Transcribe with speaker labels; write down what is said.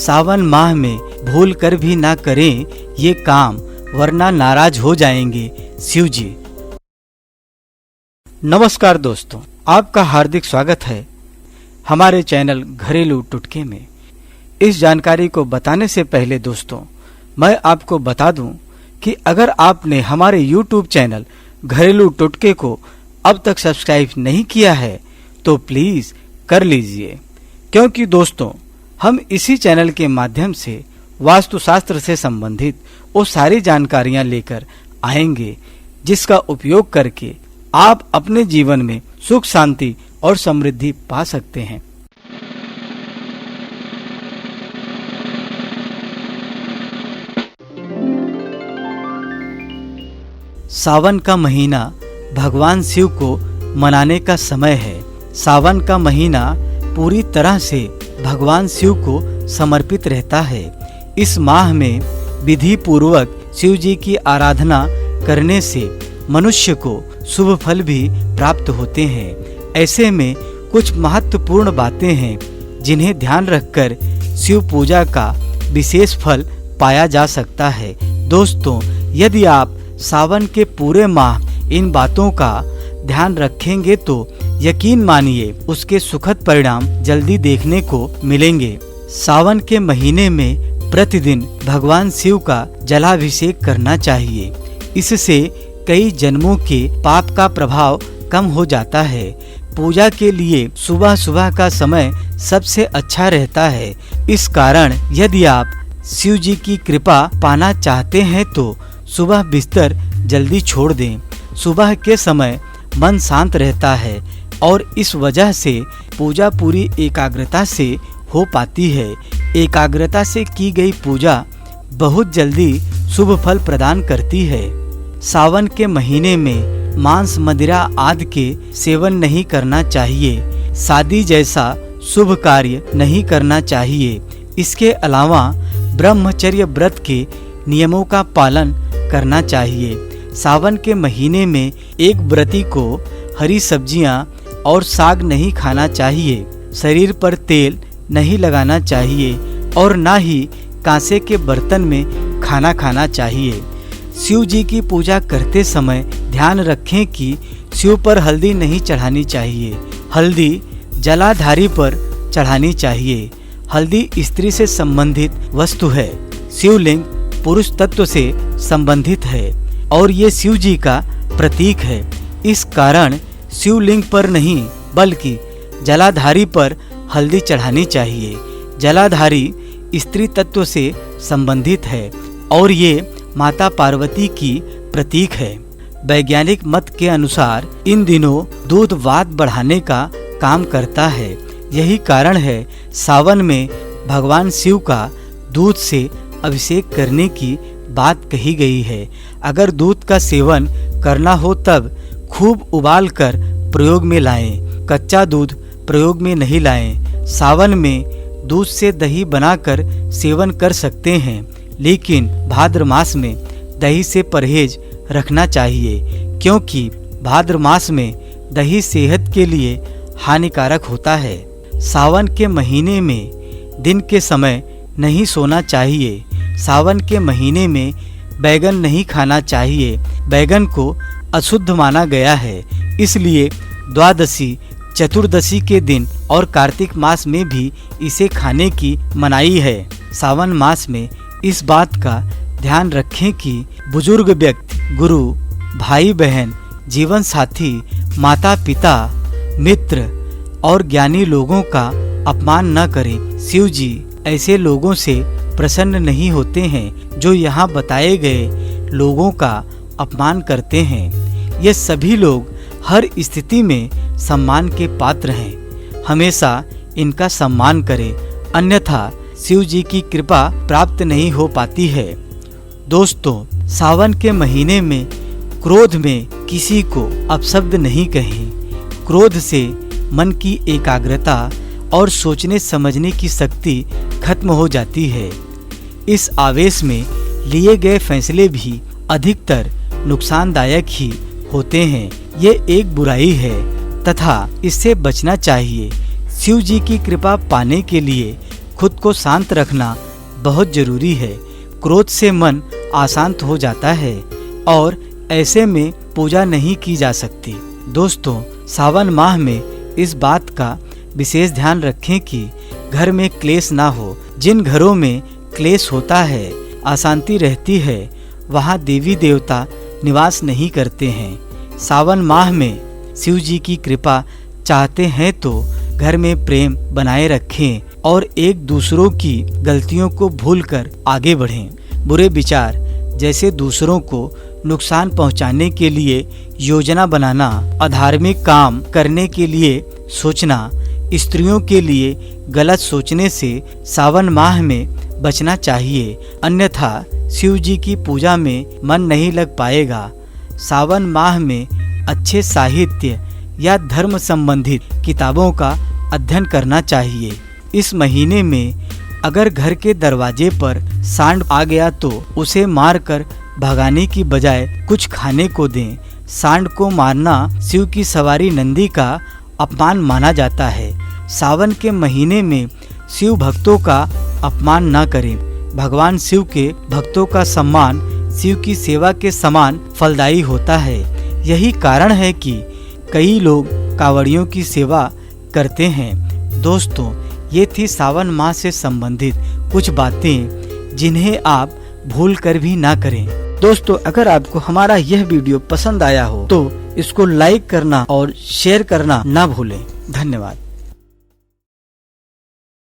Speaker 1: सावन माह में भूल कर भी ना करें ये काम, वरना नाराज हो जाएंगे शिव जी। नमस्कार दोस्तों, आपका हार्दिक स्वागत है हमारे चैनल घरेलू टुटके में। इस जानकारी को बताने से पहले दोस्तों, मैं आपको बता दूं कि अगर आपने हमारे YouTube चैनल घरेलू टुटके को अब तक सब्सक्राइब नहीं किया है तो प्लीज कर लीजिए, क्योंकि दोस्तों हम इसी चैनल के माध्यम से वास्तुशास्त्र से संबंधित वो सारी जानकारियां लेकर आएंगे जिसका उपयोग करके आप अपने जीवन में सुख शांति और समृद्धि पा सकते हैं। सावन का महीना भगवान शिव को मनाने का समय है। सावन का महीना पूरी तरह से भगवान शिव को समर्पित रहता है। इस माह में विधि पूर्वक शिव जी की आराधना करने से मनुष्य को शुभ फल भी प्राप्त होते हैं। ऐसे में कुछ महत्वपूर्ण बातें हैं जिन्हें ध्यान रखकर शिव पूजा का विशेष फल पाया जा सकता है। दोस्तों, यदि आप सावन के पूरे माह इन बातों का ध्यान रखेंगे तो यकीन मानिए उसके सुखद परिणाम जल्दी देखने को मिलेंगे। सावन के महीने में प्रतिदिन भगवान शिव का जलाभिषेक करना चाहिए। इससे कई जन्मों के पाप का प्रभाव कम हो जाता है। पूजा के लिए सुबह सुबह का समय सबसे अच्छा रहता है। इस कारण यदि आप शिव जी की कृपा पाना चाहते हैं तो सुबह बिस्तर जल्दी छोड़ दें। सुबह के समय मन शांत रहता है और इस वजह से पूजा पूरी एकाग्रता से हो पाती है। एकाग्रता से की गई पूजा बहुत जल्दी शुभ फल प्रदान करती है। सावन के महीने में मांस मदिरा आदि के सेवन नहीं करना चाहिए। शादी जैसा शुभ कार्य नहीं करना चाहिए। इसके अलावा ब्रह्मचर्य व्रत के नियमों का पालन करना चाहिए। सावन के महीने में एक व्रती को हरी सब्जियां और साग नहीं खाना चाहिए। शरीर पर तेल नहीं लगाना चाहिए और ना ही कांसे के बर्तन में खाना खाना चाहिए। शिव जी की पूजा करते समय ध्यान रखें कि शिव पर हल्दी नहीं चढ़ानी चाहिए। हल्दी जलाधारी पर चढ़ानी चाहिए। हल्दी स्त्री से संबंधित वस्तु है। शिवलिंग पुरुष तत्व से संबंधित है और ये शिव जी का प्रतीक है। इस कारण शिवलिंग पर नहीं बल्कि जलाधारी पर हल्दी चढ़ानी चाहिए। जलाधारी स्त्री तत्व से संबंधित है और ये माता पार्वती की प्रतीक है। वैज्ञानिक मत के अनुसार इन दिनों दूध वात बढ़ाने का काम करता है। यही कारण है सावन में भगवान शिव का दूध से अभिषेक करने की बात कही गई है। अगर दूध का सेवन करना हो तब खूब उबाल कर प्रयोग में लाएं। कच्चा दूध प्रयोग में नहीं लाएं। सावन में दूध से दही बनाकर सेवन कर सकते हैं, लेकिन भाद्र मास में दही से परहेज रखना चाहिए, क्योंकि भाद्र मास में दही सेहत के लिए हानिकारक होता है। सावन के महीने में दिन के समय नहीं सोना चाहिए। सावन के महीने में बैगन नहीं खाना चाहिए। बैगन को अशुद्ध माना गया है, इसलिए द्वादशी, चतुर्दशी के दिन और कार्तिक मास में भी इसे खाने की मनाही है। सावन मास में इस बात का ध्यान रखें कि बुजुर्ग व्यक्ति, गुरु, भाई बहन, जीवन साथी, माता पिता, मित्र और ज्ञानी लोगों का अपमान न करें। शिव जी ऐसे लोगों से प्रसन्न नहीं होते हैं जो यहाँ बताए गए लोगों का अपमान करते हैं। ये सभी लोग हर स्थिति में सम्मान के पात्र हैं। हमेशा इनका सम्मान करें, अन्यथा शिव जी की कृपा प्राप्त नहीं हो पाती है। दोस्तों, सावन के महीने में क्रोध में किसी को अपशब्द नहीं कहें। क्रोध से मन की एकाग्रता और सोचने समझने की शक्ति खत्म हो जाती है। इस आवेश में लिए गए फैसले भी अधिकतर नुकसानदायक ही होते हैं। ये एक बुराई है तथा इससे बचना चाहिए। शिव जी की कृपा पाने के लिए खुद को शांत रखना बहुत जरूरी है। क्रोध से मन अशांत हो जाता है और ऐसे में पूजा नहीं की जा सकती। दोस्तों, सावन माह में इस बात का विशेष ध्यान रखें कि घर में क्लेश ना हो। जिन घरों में क्लेश होता है, अशांति रहती है, वहाँ देवी देवता निवास नहीं करते हैं। सावन माह में शिव जी की कृपा चाहते हैं तो घर में प्रेम बनाए रखें और एक दूसरों की गलतियों को भूलकर आगे बढ़ें। बुरे विचार जैसे दूसरों को नुकसान पहुंचाने के लिए योजना बनाना, अधार्मिक काम करने के लिए सोचना, स्त्रियों के लिए गलत सोचने से सावन माह में बचना चाहिए, अन्यथा शिव जी की पूजा में मन नहीं लग पाएगा। सावन माह में अच्छे साहित्य या धर्म संबंधित किताबों का अध्ययन करना चाहिए। इस महीने में अगर घर के दरवाजे पर सांड आ गया तो उसे मारकर भगाने की बजाय कुछ खाने को दें। सांड को मारना शिव की सवारी नंदी का अपमान माना जाता है। सावन के महीने में शिव भक्तों का अपमान न करें। भगवान शिव के भक्तों का सम्मान शिव की सेवा के समान फलदायी होता है। यही कारण है कि कई लोग कांवड़ियों की सेवा करते हैं। दोस्तों, ये थी सावन माह से संबंधित कुछ बातें जिन्हें आप भूल कर भी ना करें। दोस्तों, अगर आपको हमारा यह वीडियो पसंद आया हो तो इसको लाइक करना और शेयर करना ना भूलें। धन्यवाद।